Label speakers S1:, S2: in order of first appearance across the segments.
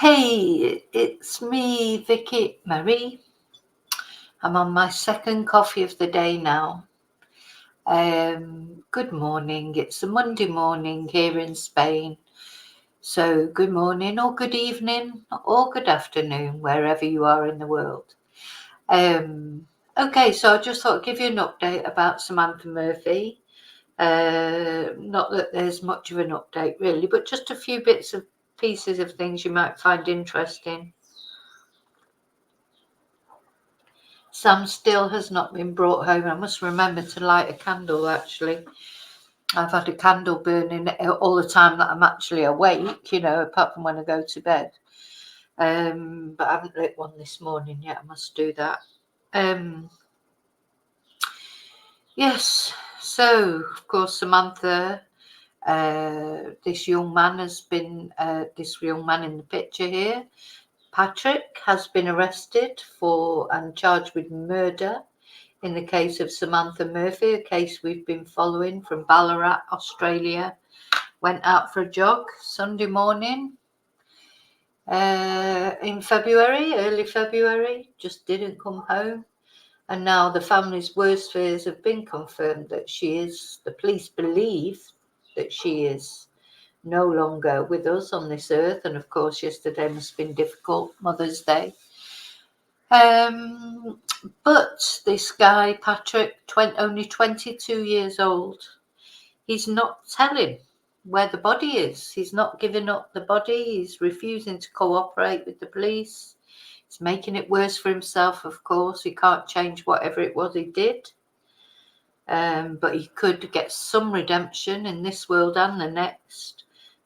S1: Hey, it's me, Vicky Marie. I'm on my second coffee of the day now. Good morning. It's a Monday morning here in Spain. So good morning or good evening or good afternoon, wherever you are in the world. Okay, so I just thought I'd give you an update about Samantha Murphy. Not that there's much of an update really, but just a few bits of pieces of things you might find interesting. Sam still has not been brought home. I must remember to light a candle, actually. I've had a candle burning all the time that I'm actually awake, apart from when I go to bed. But I haven't lit one this morning yet. I must do that. Yes, so, of course, Samantha, this young man this young man in the picture here, Patrick, has been arrested and charged with murder in the case of Samantha Murphy, a case we've been following from Ballarat, Australia. Went out for a jog Sunday morning in February, early February, just didn't come home. And now the family's worst fears have been confirmed that the police believe that she is no longer with us on this earth. And of course, yesterday must have been difficult, Mother's Day. But this guy, Patrick, only 22 years old, he's not telling where the body is. He's not giving up the body. He's refusing to cooperate with the police. He's making it worse for himself, of course. He can't change whatever it was he did. But he could get some redemption in this world and the next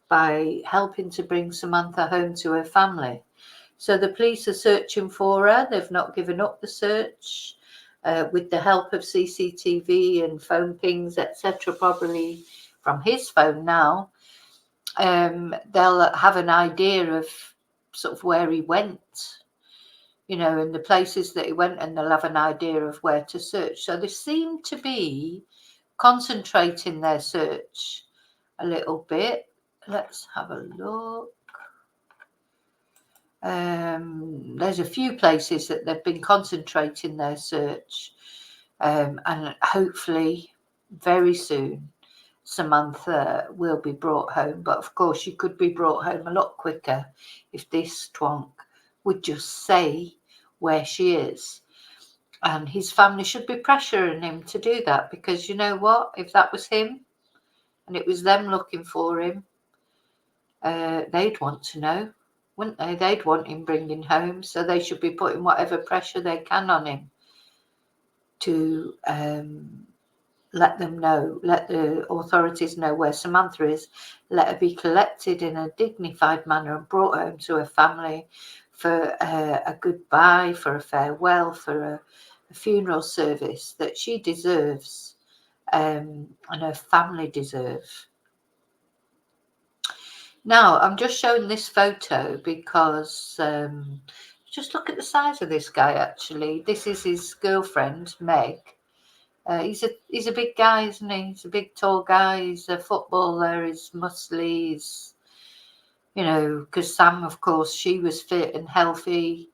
S1: by helping to bring Samantha home to her family. So the police are searching for her. They've not given up the search. With the help of CCTV and phone pings, etc., probably from his phone now, they'll have an idea of sort of where he went, and the places that he went, and they'll have an idea of where to search. So they seem to be concentrating their search a little bit. Let's have a look. There's a few places that they've been concentrating their search, and hopefully very soon Samantha will be brought home. But of course she could be brought home a lot quicker if this twonk would just say where she is. And his family should be pressuring him to do that, because you know what, if that was him and it was them looking for him, they'd want to know, wouldn't they? They'd want him bringing home, so they should be putting whatever pressure they can on him to let the authorities know where Samantha is, let her be collected in a dignified manner and brought home to her family for a goodbye, for a farewell, for a funeral service that she deserves, and her family deserve. Now, I'm just showing this photo because just look at the size of this guy, actually. This is his girlfriend, Meg. He's a big guy, isn't he? He's a big, tall guy. He's a footballer. He's muscly. He's, because Sam, of course, she was fit and healthy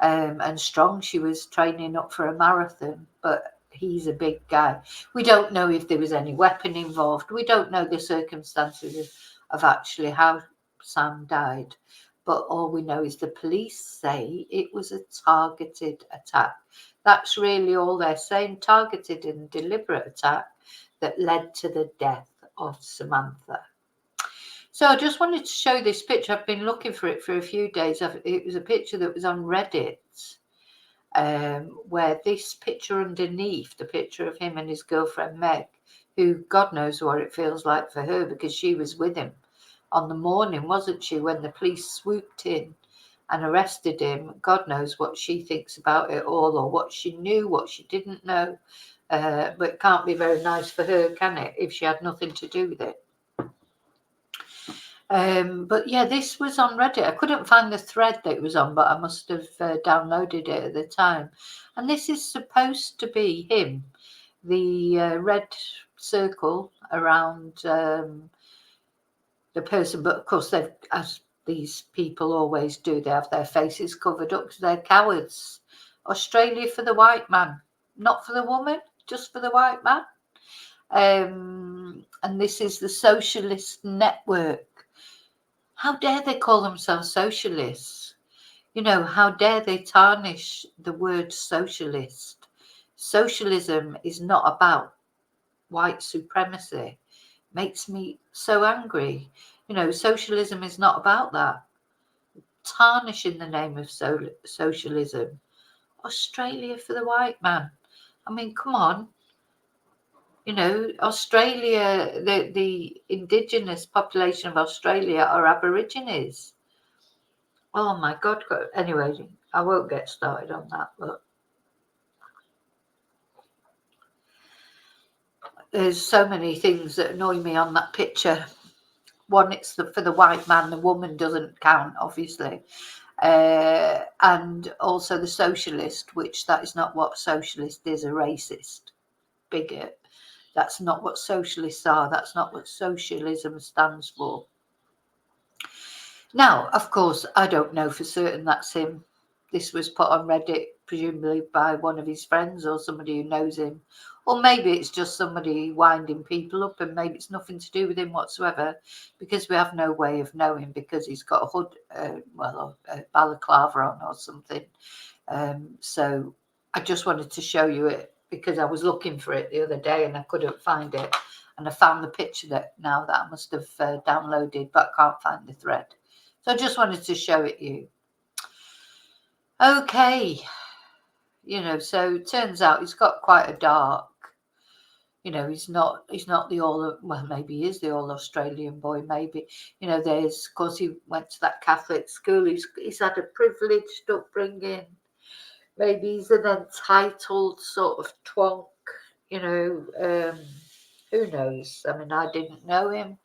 S1: and strong. She was training up for a marathon, but he's a big guy. We don't know if there was any weapon involved. We don't know the circumstances of actually how Sam died. But all we know is the police say it was a targeted attack. That's really all they're saying, targeted and deliberate attack that led to the death of Samantha. So I just wanted to show this picture. I've been looking for it for a few days. It was a picture that was on Reddit, where this picture underneath, the picture of him and his girlfriend Meg, who God knows what it feels like for her, because she was with him on the morning, wasn't she, when the police swooped in and arrested him. God knows what she thinks about it all, or what she knew, what she didn't know. But it can't be very nice for her, can it, if she had nothing to do with it? But yeah, this was on Reddit. I couldn't find the thread that it was on, but I must have downloaded it at the time. And this is supposed to be him, the red circle around the person. But of course, as these people always do. They have their faces covered up because they're cowards. Australia for the white man, not for the woman, just for the white man. And this is the Socialist Network. How dare they call themselves socialists? You know, how dare they tarnish the word socialist? Socialism is not about white supremacy. Makes me so angry. You know, socialism is not about that. Tarnishing the name of socialism. Australia for the white man. I mean, come on. You know, Australia, the indigenous population of Australia are Aborigines. Oh my God. Anyway, I won't get started on that, but there's so many things that annoy me on that picture. One, it's for the white man, the woman doesn't count, obviously. And also the socialist, which that is not what socialist is, a racist, bigot. That's not what socialists are. That's not what socialism stands for. Now, of course, I don't know for certain that's him. This was put on Reddit, presumably by one of his friends or somebody who knows him. Or maybe it's just somebody winding people up, and maybe it's nothing to do with him whatsoever, because we have no way of knowing, because he's got a hood, a balaclava on or something. So I just wanted to show you it, because I was looking for it the other day and I couldn't find it. And I found the picture that I must have downloaded, but I can't find the thread. So I just wanted to show it you. Okay. You know, so it turns out he's got quite a dark, you know, he's not the well, maybe he is the all Australian boy, maybe. You know, there's, of course, he went to that Catholic school. He's had a privileged upbringing. Maybe he's an entitled sort of twonk, you know. Who knows? I mean, I didn't know him.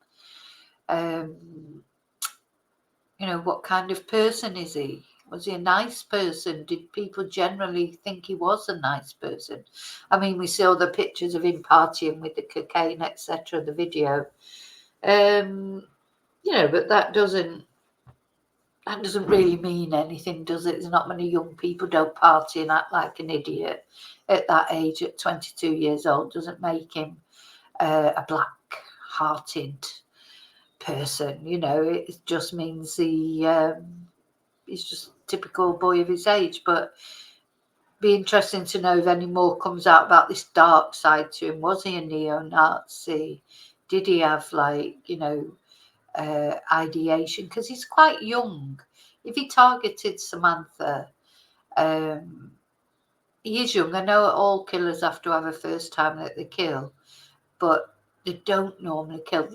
S1: You know, what kind of person is he? Was he a nice person? Did people generally think he was a nice person? I mean, we saw the pictures of him partying with the cocaine, etc., the video. You know, but that doesn't really mean anything, does it? There's not many young people don't party and act like an idiot at that age. At 22 years old doesn't make him a black-hearted person. You know, it just means he's just a typical boy of his age. But be interesting to know if any more comes out about this dark side to him. Was he a neo-Nazi? Did he have, like, you know, ideation? Because he's quite young. If he targeted Samantha, he is young. I know all killers have to have a first time that they kill, but they don't normally kill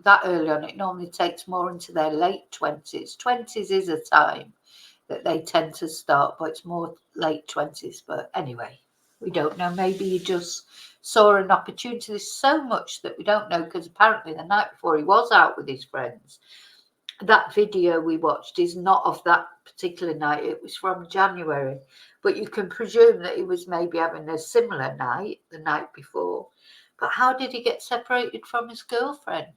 S1: that early on. It normally takes more into their late 20s. 20s is a time that they tend to start, but it's more late 20s. But anyway, we don't know. Maybe he just saw an opportunity. There's so much that we don't know, because apparently the night before he was out with his friends. That video we watched is not of that particular night. It was from January. But you can presume that he was maybe having a similar night the night before. But how did he get separated from his girlfriend?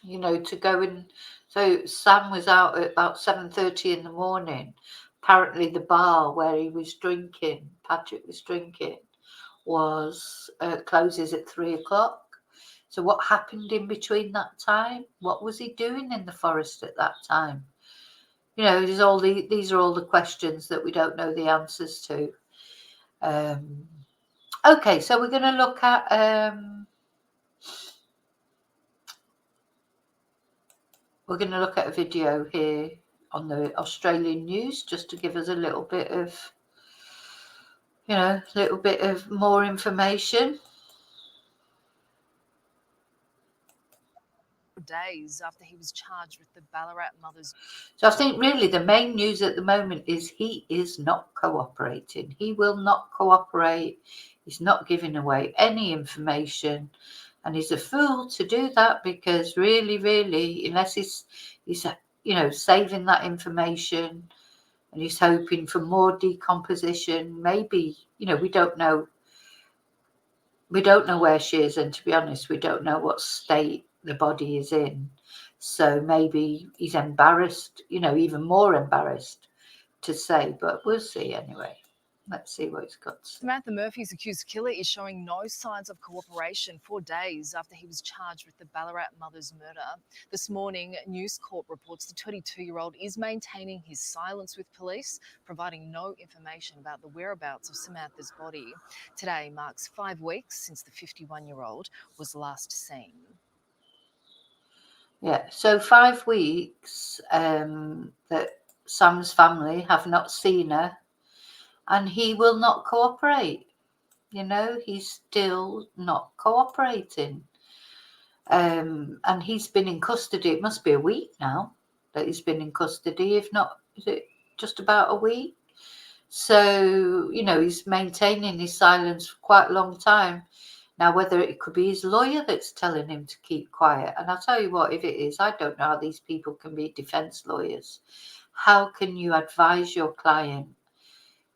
S1: You know, to go and... So Sam was out at about 7:30 in the morning. Apparently the bar where he was drinking, Patrick was drinking, was closes at 3 o'clock. So what happened in between that time? What was he doing in the forest at that time? You know, these are all the questions that we don't know the answers to. Okay, so we're going to look at a video here on the Australian news, just to give us a little bit of, you know, a little bit of more information.
S2: Days after he was charged with the Ballarat mother's.
S1: So I think really the main news at the moment is he is not cooperating. He will not cooperate. He's not giving away any information, and he's a fool to do that, because really, unless he's you know, saving that information and he's hoping for more decomposition, maybe, you know, we don't know where she is, and to be honest, we don't know what state the body is in. So maybe he's embarrassed, even more embarrassed to say, but we'll see anyway. Let's see what he's got to say.
S2: Samantha Murphy's accused killer is showing no signs of cooperation 4 days after he was charged with the Ballarat mother's murder. This morning, News Corp reports the 22-year-old is maintaining his silence with police, providing no information about the whereabouts of Samantha's body. Today marks 5 weeks since the 51-year-old was last seen.
S1: Yeah, so 5 weeks that Sam's family have not seen her, and he will not cooperate. He's still not cooperating. And he's been in custody. It must be a week now that he's been in custody. If not, is it just about a week? So, he's maintaining his silence for quite a long time. Now, whether it could be his lawyer that's telling him to keep quiet. And I'll tell you what, if it is, I don't know how these people can be defense lawyers. How can you advise your client?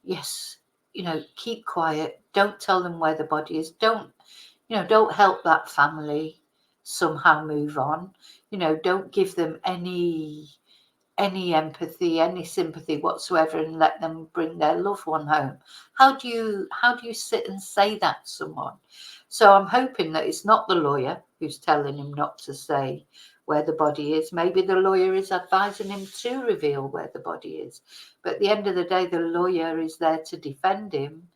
S1: Yes, keep quiet. Don't tell them where the body is. Don't help that family somehow move on. Don't give them any empathy, any sympathy whatsoever, and let them bring their loved one home. How do you sit and say that to someone? So I'm hoping that it's not the lawyer who's telling him not to say where the body is. Maybe the lawyer is advising him to reveal where the body is. But at the end of the day, the lawyer is there to defend him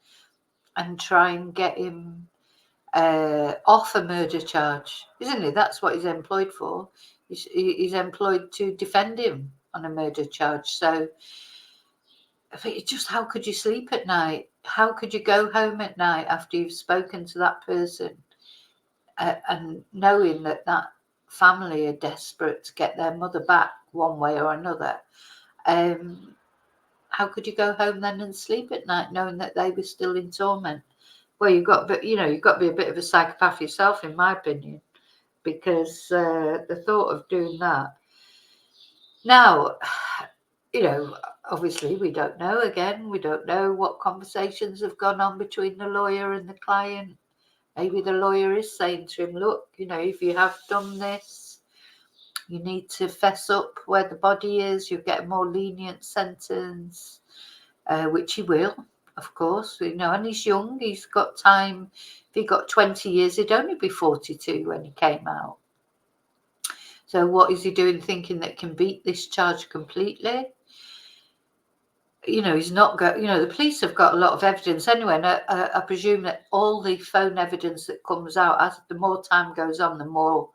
S1: and try and get him off a murder charge, isn't he? That's what he's employed for. He's employed to defend him on a murder charge. So just how could you sleep at night? How could you go home at night after you've spoken to that person and knowing that family are desperate to get their mother back one way or another? How could you go home then and sleep at night knowing that they were still in torment? Well, you've got to be a bit of a psychopath yourself, in my opinion, because the thought of doing that. Now, obviously we don't know. Again, we don't know what conversations have gone on between the lawyer and the client. Maybe the lawyer is saying to him, look, if you have done this, you need to fess up where the body is. You'll get a more lenient sentence, which he will, of course. And he's young. He's got time. If he got 20 years, he'd only be 42 when he came out. So what is he doing thinking that can beat this charge completely? He's not got, the police have got a lot of evidence anyway. And I presume that all the phone evidence that comes out, as the more time goes on, the more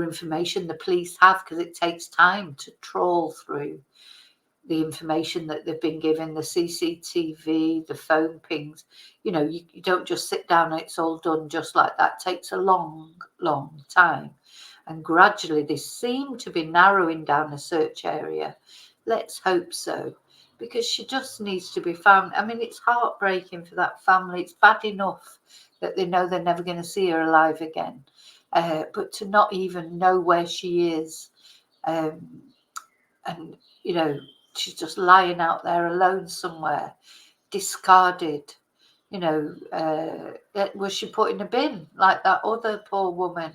S1: information the police have, because it takes time to trawl through the information that they've been given, the CCTV, the phone pings. You don't just sit down and it's all done just like that. It takes a long, long time. And gradually they seem to be narrowing down the search area. Let's hope so, because she just needs to be found. I mean, it's heartbreaking for that family. It's bad enough that they know they're never going to see her alive again. But to not even know where she is, and she's just lying out there alone somewhere, discarded. Was she put in a bin like that other poor woman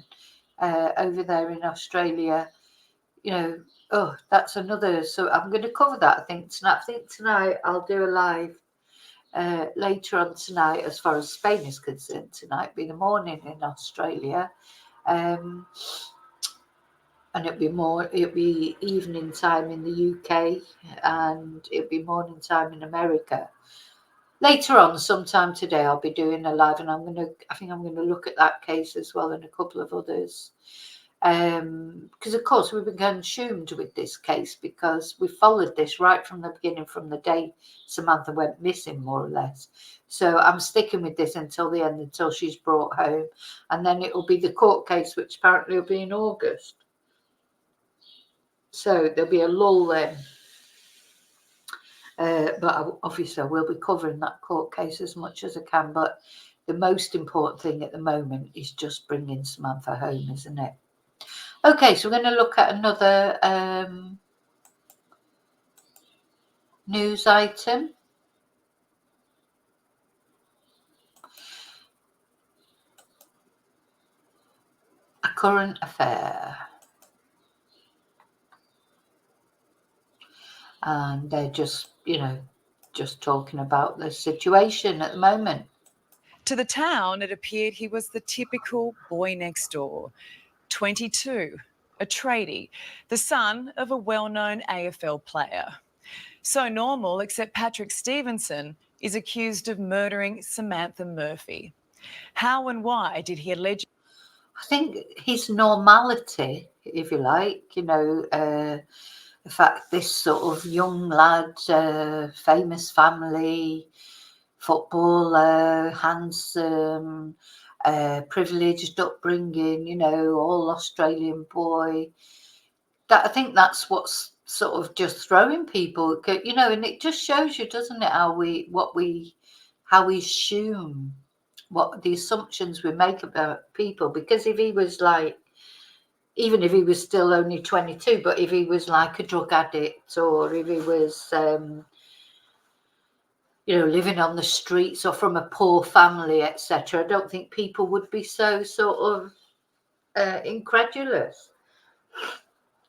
S1: over there in Australia? That's another. So I'm going to cover that. I think tonight I'll do a live later on tonight, as far as Spain is concerned. Tonight be the morning in Australia. And it'll be evening time in the UK, and it'll be morning time in America. Later on, sometime today, I'll be doing a live, and I think I'm going to look at that case as well, and a couple of others. Because of course we've been consumed with this case, because we followed this right from the beginning, from the day Samantha went missing, more or less. So I'm sticking with this until the end, until she's brought home, and then it will be the court case, which apparently will be in August. So there'll be a lull then. But obviously I will be covering that court case as much as I can. But the most important thing at the moment is just bringing Samantha home, isn't it? Okay, so we're going to look at another news item. A current affair. and they're just, just talking about the situation at the moment.
S3: To the town, it appeared he was the typical boy next door, 22, a tradie, the son of a well-known AFL player. So normal, except Patrick Stevenson is accused of murdering Samantha Murphy. How and why did he allegedly?
S1: I think his normality, if you like, the fact this sort of young lad, famous family, footballer, handsome, privileged upbringing, all Australian boy. That I think that's what's sort of just throwing people, and it just shows you, doesn't it, how we assume, what the assumptions we make about people. Because if he was like, even if he was still only 22, but if he was like a drug addict, or if he was, living on the streets or from a poor family, etc., I don't think people would be so sort of incredulous.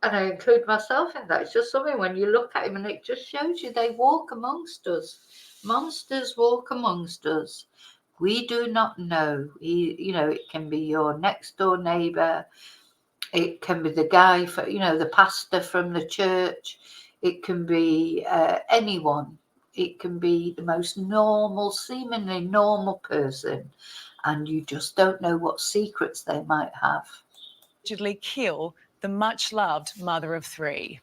S1: And I include myself in that. It's just something, when you look at him, and it just shows you they walk amongst us. Monsters walk amongst us. We do not know. It can be your next door neighbour. It can be the guy, the pastor from the church. It can be anyone. It can be the most normal, seemingly normal person. And you just don't know what secrets they might have.
S3: Kill the much-loved mother of three?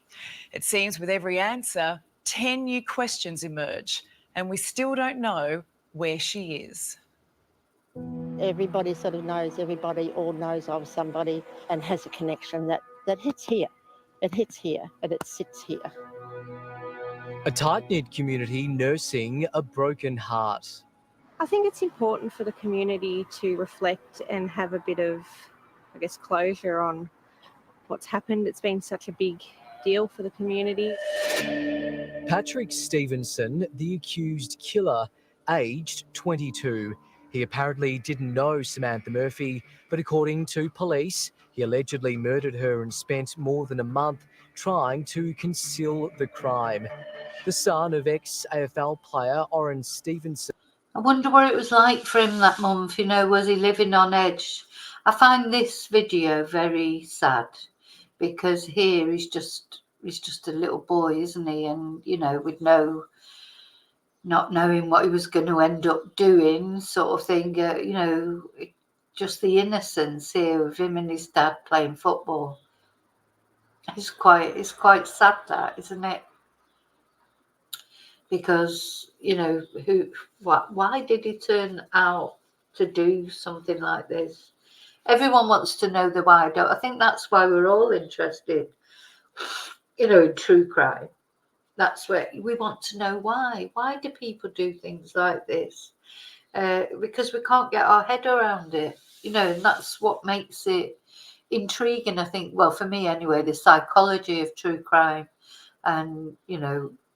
S3: It seems with every answer, 10 new questions emerge, and we still don't know where she is.
S4: Everybody sort of knows everybody, or knows of somebody, and has a connection that hits here. It hits here, and it sits here.
S5: A tight-knit community nursing a broken heart.
S6: I think it's important for the community to reflect and have a bit of, closure on what's happened. It's been such a big deal for the community.
S5: Patrick Stevenson, the accused killer, aged 22. He apparently didn't know Samantha Murphy, but according to police, he allegedly murdered her and spent more than a month trying to conceal the crime. The son of ex-AFL player Oren Stevenson.
S1: I wonder what it was like for him that month. Was he living on edge? I find this video very sad, because here he's just a little boy, isn't he? And with not knowing what he was going to end up doing, sort of thing. Just the innocence here of him and his dad playing football. It's quite sad, that, isn't it? Because why did he turn out to do something like this? Everyone wants to know the why. I think that's why we're all interested, in true crime. That's where we want to know why. Why do people do things like this? Because we can't get our head around it, and that's what makes it intriguing, I think. Well, for me anyway, the psychology of true crime. And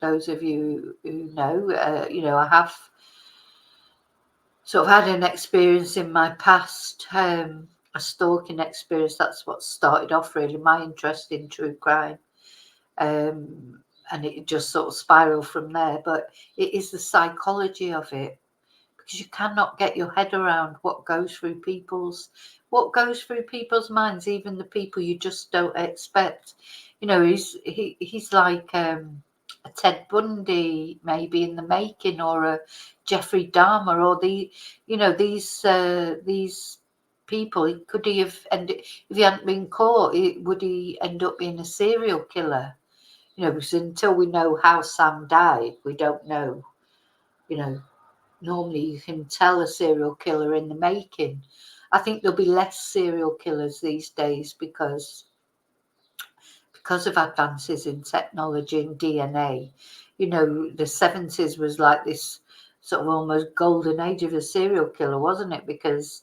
S1: those of you who know, I have sort of had an experience in my past, a stalking experience. That's what started off really my interest in true crime, and it just sort of spiraled from there. But it is the psychology of it, because you cannot get your head around what goes through people's minds, even the people you just don't expect. He's like a Ted Bundy maybe in the making, or a Jeffrey Dahmer, or these people. Could he have ended, if he hadn't been caught? Would he end up being a serial killer? Because until we know how Sam died, we don't know. Normally you can tell a serial killer in the making. I think there'll be less serial killers these days because of advances in technology and DNA. The 70s was like this sort of almost golden age of a serial killer, wasn't it? Because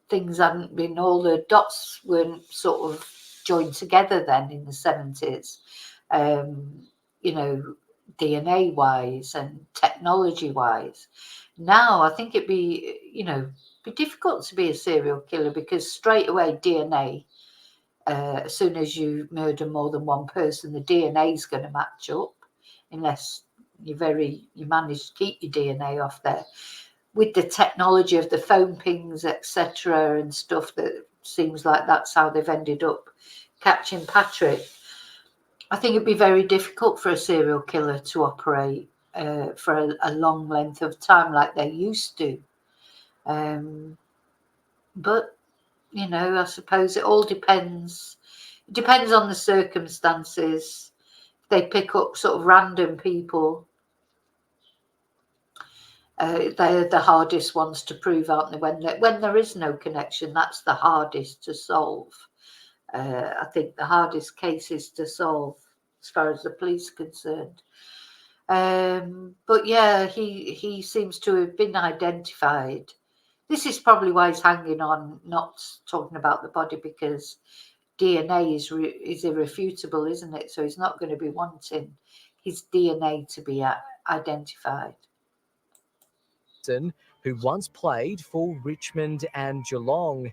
S1: things hadn't been, all the dots weren't sort of joined together then in the 70s. DNA wise and technology wise. Now I think it'd be difficult to be a serial killer, because straight away DNA as soon as you murder more than one person, the DNA is going to match up, unless you manage to keep your DNA off there. With the technology of the phone pings, etc., and stuff, that seems like that's how they've ended up catching Patrick. I think it'd be very difficult for a serial killer to operate for a long length of time like they used to. But, you know, I suppose it all depends. It depends on the circumstances. If they pick up sort of random people, they're the hardest ones to prove, aren't they? When there is no connection, that's the hardest to solve. I think the hardest cases to solve, as far as the police are concerned. But yeah, he seems to have been identified. This is probably why he's hanging on, not talking about the body, because DNA is irrefutable, isn't it? So he's not going to be wanting his DNA to be identified.
S5: Who once played for Richmond and Geelong.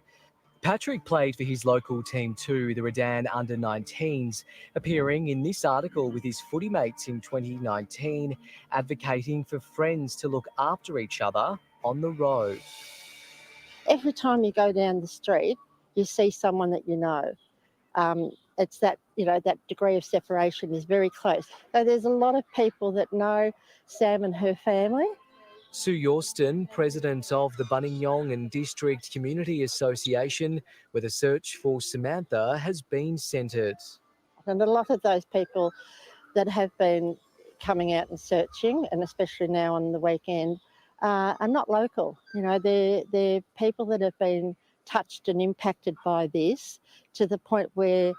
S5: Patrick played for his local team too, the Redan under-19s, appearing in this article with his footy mates in 2019, advocating for friends to look after each other on the road.
S4: Every time you go down the street, you see someone that you know. It's that, you know, that degree of separation is very close. So there's a lot of people that know Sam and her family.
S5: Sue Yorston, president of the Buninyong and District Community Association, where the search for Samantha has been centred.
S4: And a lot of those people that have been coming out and searching, and especially now on the weekend, are not local. You know, they're people that have been touched and impacted by this to the point where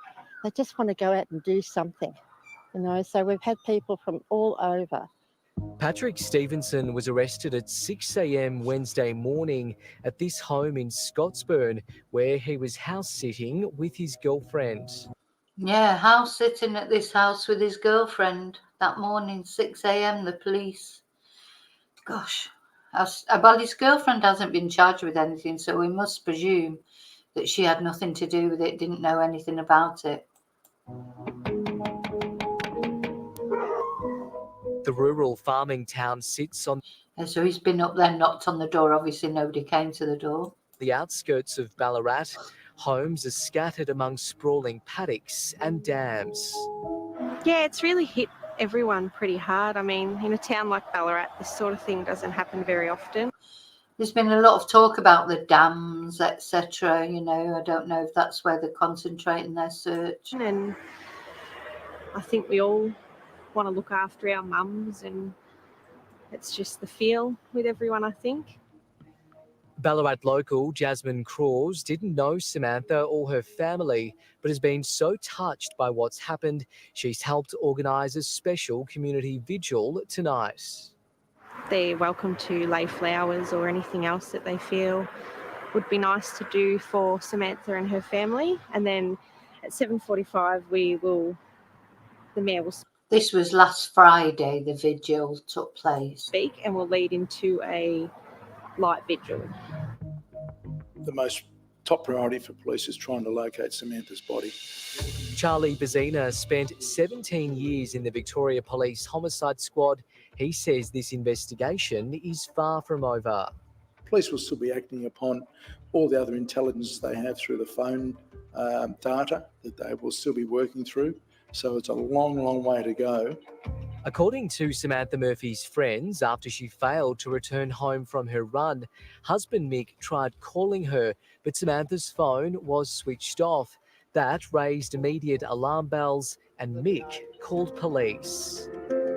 S4: they just want to go out and do something. You know, so we've had people from all over.
S5: Patrick Stevenson was arrested at 6 a.m. Wednesday morning at this home in Scottsburn, where he was house sitting with his girlfriend.
S1: Yeah, house sitting at this house with his girlfriend that morning, 6 a.m. The police. Gosh, well, his girlfriend hasn't been charged with anything, so we must presume that she had nothing to do with it, didn't know anything about it.
S5: The rural farming town sits on...
S1: And so he's been up there, knocked on the door. Obviously, nobody came to the door.
S5: The outskirts of Ballarat. Homes are scattered among sprawling paddocks and dams.
S6: Yeah, it's really hit everyone pretty hard. I mean, in a town like Ballarat, this sort of thing doesn't happen very often.
S1: There's been a lot of talk about the dams, etc. You know, I don't know if that's where they're concentrating their search.
S6: And I think we all want to look after our mums, and it's just the feel with everyone, I think.
S5: Ballarat local Jasmine Craws didn't know Samantha or her family, but has been so touched by what's happened, she's helped organise a special community vigil tonight.
S6: They're welcome to lay flowers or anything else that they feel would be nice to do for Samantha and her family. And then at 7:45, the Mayor will
S1: This was last Friday, the vigil took place.
S6: speak, and will lead into a light vigil.
S7: The most top priority for police is trying to locate Samantha's body.
S5: Charlie Bazina spent 17 years in the Victoria Police Homicide Squad. He says this investigation is far from over.
S7: Police will still be acting upon all the other intelligence they have through the phone data that they will still be working through. So it's a long, long way to go.
S5: According to Samantha Murphy's friends, after she failed to return home from her run, husband Mick tried calling her, but Samantha's phone was switched off. That raised immediate alarm bells, and Mick called police.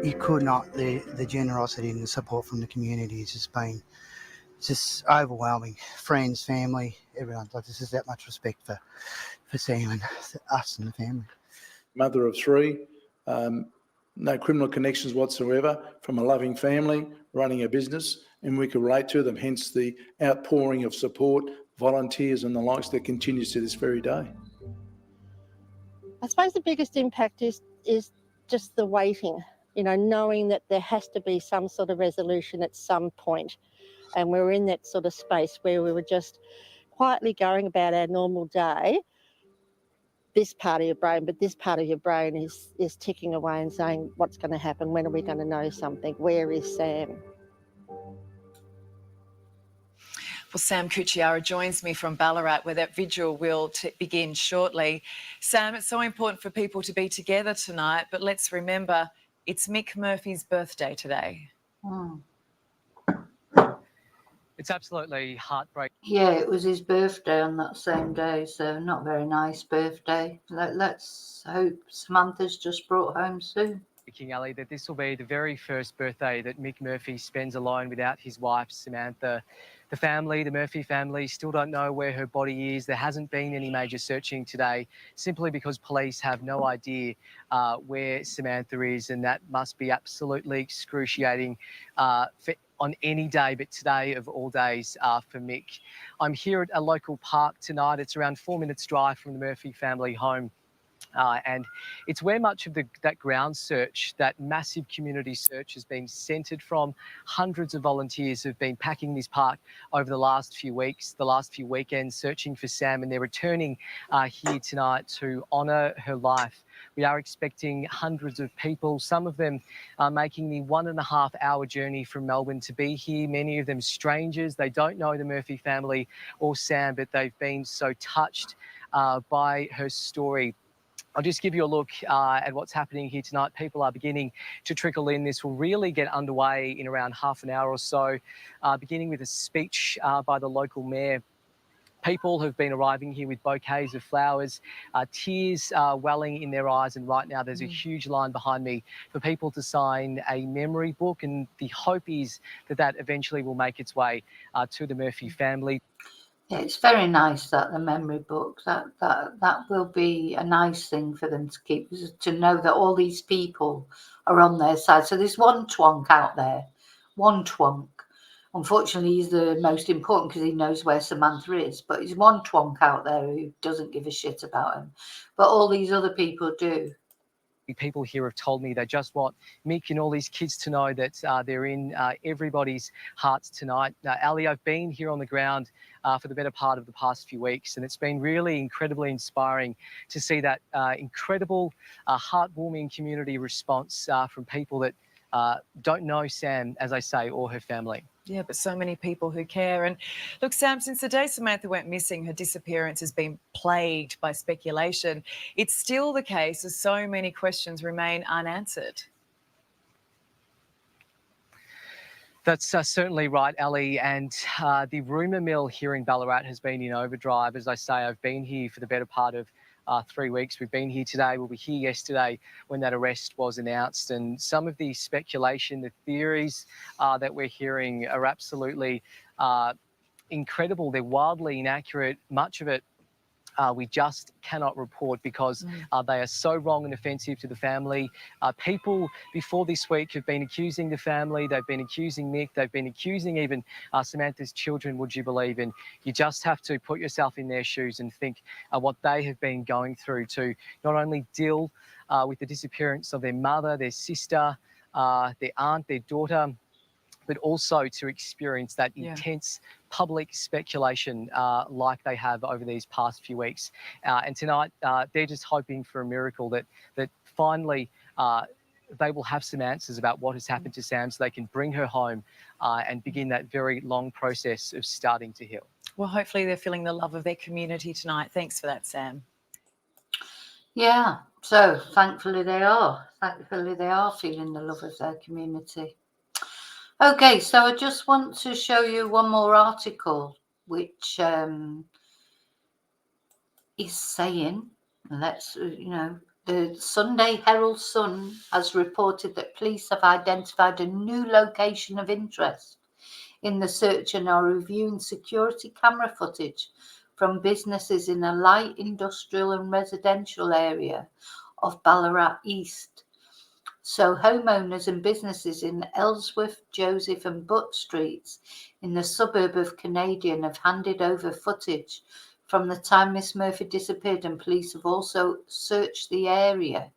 S8: You could not, the generosity and the support from the community has just been just overwhelming. Friends, family, everyone. Like, this is that much respect for Sam and us and the family.
S7: Mother of three, no criminal connections whatsoever, from a loving family, running a business, and we can relate to them, hence the outpouring of support, volunteers and the likes that continues to this very day.
S4: I suppose the biggest impact is just the waiting, you know, knowing that there has to be some sort of resolution at some point. And we were in that sort of space where we were just quietly going about our normal day, this part of your brain, but this part of your brain is ticking away and saying, what's going to happen? When are we going to know something? Where is Sam?
S3: Well, Sam Cucciara joins me from Ballarat, where that vigil will begin shortly. Sam, it's so important for people to be together tonight, but let's remember it's Mick Murphy's birthday today.
S1: Mm.
S5: It's absolutely heartbreaking.
S1: Yeah, it was his birthday on that same day, so not very nice birthday. Let's hope Samantha's just brought home soon.
S5: Ali, that this will be the very first birthday that Mick Murphy spends alone without his wife, Samantha. The family, the Murphy family, still don't know where her body is. There hasn't been any major searching today, simply because police have no idea where Samantha is, and that must be absolutely excruciating on any day, but today of all days for Mick. I'm here at a local park tonight. It's around 4 minutes drive from the Murphy family home. And it's where much of that ground search, that massive community search, has been centred from. Hundreds of volunteers have been packing this park over the last few weeks, the last few weekends, searching for Sam, and they're returning here tonight to honour her life. We are expecting hundreds of people, some of them making the 1.5 hour journey from Melbourne to be here, many of them strangers. They don't know the Murphy family or Sam, but they've been so touched by her story. I'll just give you a look at what's happening here tonight. People are beginning to trickle in. This will really get underway in around half an hour or so, beginning with a speech by the local mayor. People have been arriving here with bouquets of flowers, tears welling in their eyes, and right now there's a huge line behind me for people to sign a memory book, and the hope is that that eventually will make its way to the Murphy family.
S1: Yeah, it's very nice that the memory book, that will be a nice thing for them to keep, to know that all these people are on their side. So there's one twonk out there, one twonk. Unfortunately, he's the most important because he knows where Samantha is, but there's one twonk out there who doesn't give a shit about him. But all these other people do.
S5: People here have told me they just want Mick and all these kids to know that they're in everybody's hearts tonight. Ali, I've been here on the ground for the better part of the past few weeks, and it's been really incredibly inspiring to see that incredible, heartwarming community response from people that don't know Sam, as I say, or her family.
S3: Yeah, but so many people who care. And look, Sam, since the day Samantha went missing, her disappearance has been plagued by speculation. It's still the case as so many questions remain unanswered.
S5: That's certainly right, Ali. And the rumour mill here in Ballarat has been in overdrive. As I say, I've been here for the better part of 3 weeks. We've been here today. We'll be here yesterday when that arrest was announced. And some of the speculation, the theories that we're hearing are absolutely incredible. They're wildly inaccurate. Much of it we just cannot report because they are so wrong and offensive to the family. People before this week have been accusing the family, they've been accusing Mick, they've been accusing even Samantha's children, would you believe? And you just have to put yourself in their shoes and think what they have been going through to not only deal with the disappearance of their mother, their sister, their aunt, their daughter, but also to experience that intense public speculation like they have over these past few weeks. And tonight, they're just hoping for a miracle that finally they will have some answers about what has happened to Sam so they can bring her home and begin that very long process of starting to heal.
S3: Well, hopefully they're feeling the love of their community tonight. Thanks for that, Sam.
S1: Yeah, so thankfully they are. Thankfully they are feeling the love of their community. Okay, so I just want to show you one more article, which is saying, the Sunday Herald Sun has reported that police have identified a new location of interest in the search and are reviewing security camera footage from businesses in a light industrial and residential area of Ballarat East. So homeowners and businesses in Ellsworth, Joseph and Butt Streets in the suburb of Canadian have handed over footage from the time Miss Murphy disappeared, and police have also searched the area,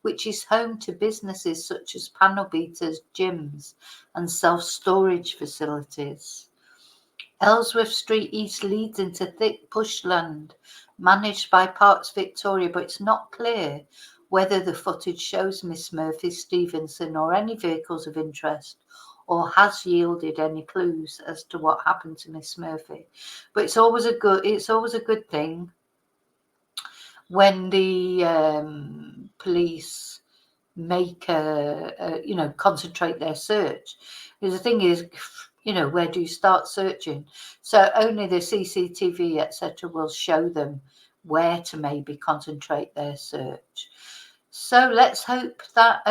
S1: which is home to businesses such as panel beaters, gyms and self-storage facilities. Ellsworth Street East leads into thick bushland managed by Parks Victoria, but it's not clear whether the footage shows Miss Murphy, Stevenson or any vehicles of interest, or has yielded any clues as to what happened to Miss Murphy. But it's always a good thing when the police make concentrate their search. Because the thing is, where do you start searching? So only the CCTV, etc., will show them where to maybe concentrate their search. So let's hope that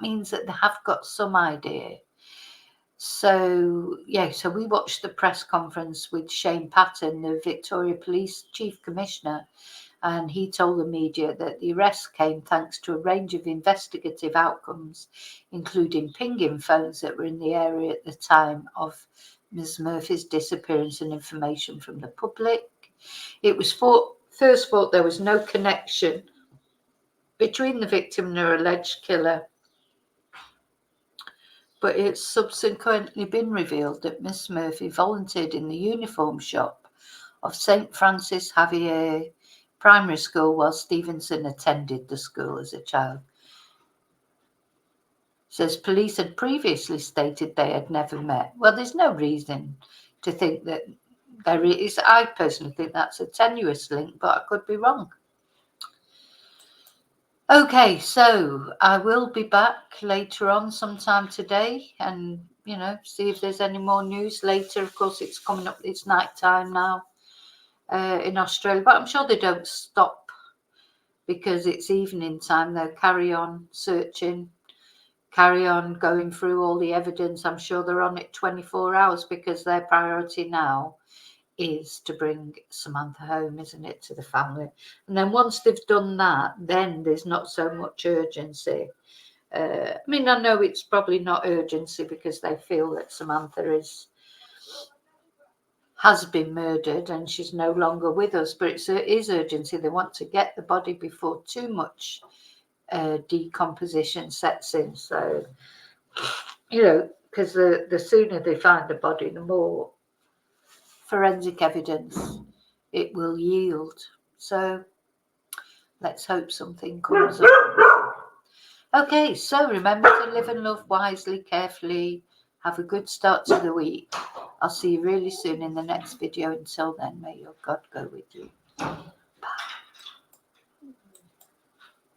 S1: means that they have got some idea. So so we watched the press conference with Shane Patton, the Victoria Police Chief Commissioner, and he told the media that the arrest came thanks to a range of investigative outcomes, including pinging phones that were in the area at the time of Ms. Murphy's disappearance and information from the public. It was first thought there was no connection between the victim and her alleged killer, but it's subsequently been revealed that Miss Murphy volunteered in the uniform shop of St. Francis Xavier Primary School while Stevenson attended the school as a child. Says police had previously stated they had never met. Well, there's no reason to think that there is. I personally think that's a tenuous link, but I could be wrong. Okay, so I will be back later on sometime today and, see if there's any more news later. Of course, it's coming up, it's night time now in Australia, but I'm sure they don't stop because it's evening time. They'll carry on searching, carry on going through all the evidence. I'm sure they're on it 24 hours because their priority now is to bring Samantha home, isn't it, to the family? And then once they've done that, then there's not so much urgency. I know it's probably not urgency because they feel that Samantha has been murdered and she's no longer with us, but it is urgency. They want to get the body before too much decomposition sets in. So, because the sooner they find the body, the more forensic evidence it will yield. So let's hope something comes up. Okay, so remember to live and love wisely, carefully. Have a good start to the week. I'll see you really soon in the next video. Until then, may your God go with you.